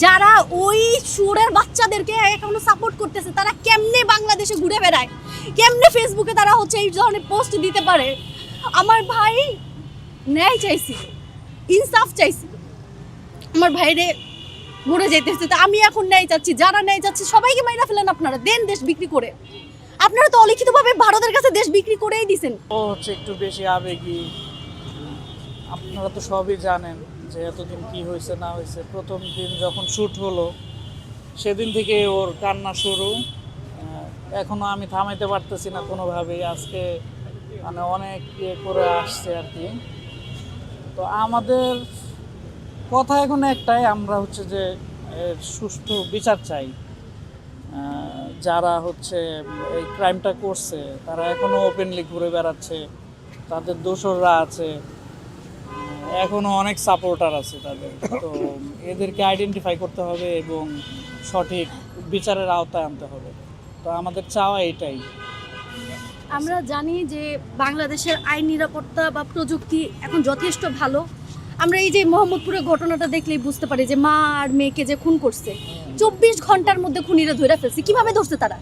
যারা ওই সুরের বাচ্চাদেরকে এখনো সাপোর্ট করতেছে তারা কেমনে বাংলাদেশে ঘুরে বেড়ায়, কেমনে ফেসবুকে তারা হচ্ছে এই ধরনের পোস্ট দিতে পারে। আমার ভাই ন্যায় চাইছিল, ইনসাফ চাইছিল, আমার ভাইরে মরে যেতেছে। তো আমি এখন ন্যায় চাচ্ছি, যারা ন্যায় চাচ্ছে সবাইকে মাইরা ফেলেন, আপনারা দেন দেশ বিক্রি করে। আপনারা তো অলিখিতভাবে ভারতের কাছে দেশ বিক্রি করেই দিছেন। ও হচ্ছে একটু বেশি আবেগী। আপনারা তো সবই জানেন যে এতদিন কি হয়েছে না হয়েছে। প্রথম দিন যখন শ্যুট হলো সেদিন থেকে ওর কান্না শুরু। এখনো আমি থামাইতে পারতেছি না কোনোভাবেই। আজকে মানে অনেক করে আসছে আর কি। তো আমাদের কথা এখন একটাই, আমরা হচ্ছে যে এর সুষ্ঠু বিচার চাই। যারা হচ্ছে এই ক্রাইমটা করছে তারা এখনো ওপেনলি ঘুরে বেড়াচ্ছে, তাদের দোসররা আছে, এখনো অনেক সাপোর্টার আছে তাদের। তো এদেরকে আইডেন্টিফাই করতে হবে এবং সঠিক বিচারের আওতায় আনতে হবে। তো আমাদের চাওয়া এটাই। আমরা জানি যে বাংলাদেশের আইন নিরাপত্তা বা প্রযুক্তি এখন যথেষ্ট ভালো। আমরা এই যে মোহাম্মদপুরের ঘটনাটা দেখলেই বুঝতে পারি যে মা আর মেয়েকে যে খুন করছে 24 ঘন্টার মধ্যে খুনিরা ধরে ফেলছে। কিভাবে ধরছে তারা?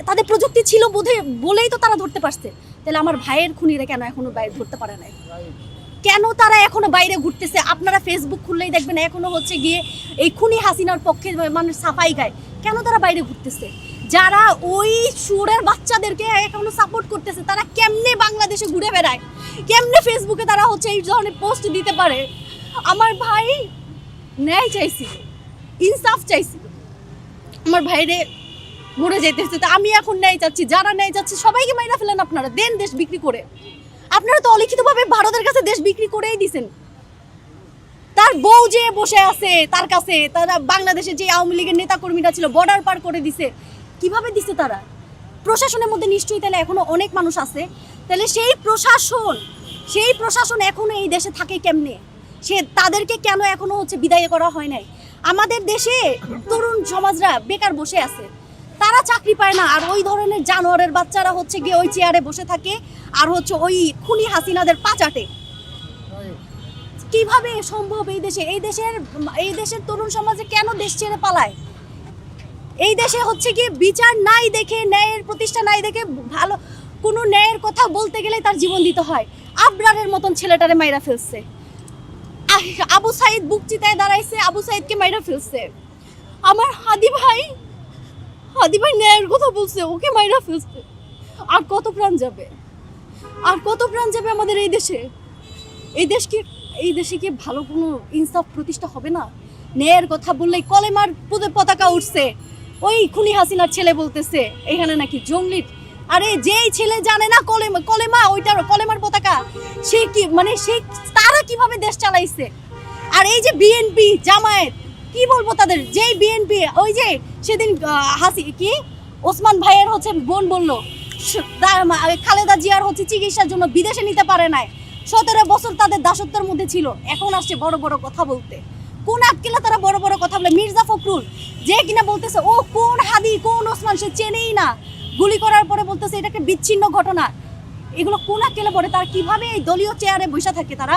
তাদের প্রযুক্তি ছিল বোধহয় বলেই তো তারা ধরতে পারছে। তাহলে আমার ভাইয়ের খুনিরা কেন এখনো বাইরে ধরতে পারে নাই? কেন তারা এখনো বাইরে ঘুরতেছে? আপনারা ফেসবুক খুললেই দেখবেন এখনো হচ্ছে গিয়ে এই খুনি হাসিনার পক্ষে মানুষ সাফাই গায়। কেন তারা বাইরে ঘুরতেছে? যারা ওই সুরের বাচ্চাদেরকে এখনো সাপোর্ট করতেছে তারা কেমনে বাংলাদেশে ঘুরে বেড়ায়, কেমনে ফেসবুকে তারা হচ্ছে এই ধরনের পোস্ট দিতে পারে? আমার ভাই ন্যায় চাইছিল, ইনসাফ চাইছিল, আমার ভাইরে মরে যেতেছে। তো আমি এখন ন্যায় চাচ্ছি, যারা ন্যায় চাচ্ছে সবাইকে মাইরা ফেলেন, আপনারা দেন দেশ বিক্রি করে। আপনারা তো অলিখিতভাবে ভারতের কাছে দেশ বিক্রি করেই দিছেন। তার বউ যে বসে আছে তার কাছে, তারা বাংলাদেশের যে আওয়ামী লীগের নেতা কর্মীরা ছিল বর্ডার পার করে দিছে। কিভাবে দিছে তারা? প্রশাসনের মধ্যে নিশ্চয়ই তাহলে এখনো অনেক মানুষ আছে। তাহলে সেই প্রশাসন এখনো এই দেশে থাকে কেমনে? তাদেরকে কেন এখনো হচ্ছে বিদায় করা হয় নাই? আমাদের দেশে তরুণ সমাজরা বেকার বসে আছে, তারা চাকরি পায় না, আর ওই ধরনের জানোয়ারের বাচ্চারা হচ্ছে গিয়ে ওই চেয়ারে বসে থাকে আর হচ্ছে ওই খুনি হাসিনাদের পাচাটে। কিভাবে সম্ভব? এই দেশের তরুণ সমাজে কেন দেশ ছেড়ে পালায়? এই দেশে হচ্ছে গিয়ে বিচার নাই দেখে, ন্যায়ের প্রতিষ্ঠা নাই দেখে, ভালো কোনো ন্যায়ের কথা বলতে গেলে তার জীবন দিতে হয়। আবরারের মতন ছেলেটারে মাইরা ফেলছে। আবু সাইদ বুক চিতায় দাঁড়াইছে, আবু সাইদকে মাইরা ফেলছে। আমার হাদি ভাই ন্যায়ের কথা বলছে, ওকে মাইরা ফেলছে। আর কত প্রাণ যাবে, আর কত প্রাণ যাবে আমাদের এই দেশে? এই দেশে কি ভালো কোনো ইনসাফ প্রতিষ্ঠা হবে না? ন্যায়ের কথা বললেই কলেমার পতাকা উঠছে। ওই খুনি হাসিনার ছেলে বলতেছে এখানে নাকি জঙ্গলি। আরে যেই ছেলে জানে না কলেমা ওইটার কলেমার পতাকা, সে কি মানে তারা কিভাবে দেশ চালাইছে? আর এই যে বিএনপি জামায়াত, কি বলবো তাদের? যেই বিএনপি ওই যে সেদিন ওসমান ভাইয়ের হচ্ছে বোন বললো খালেদা জিয়ার হচ্ছে চিকিৎসার জন্য বিদেশে নিতে পারে নাই, 17 বছর তাদের দাসত্বের মধ্যে ছিল, এখন আসছে বড় বড় কথা বলতে। কোন আটকেলা তারা বড় বড় কথা বলে? মির্জা ফখরুল যে কিনা বলতেছে ও কোন হাদি কোন ওসমান সে চেনেই না, গুলি করার পরে বলতেছে এটা একটা বিচ্ছিন্ন ঘটনা। এগুলো কোন আটকেলা পড়ে? তারা কিভাবে এই দলীয় চেয়ারে বসে থাকে? তারা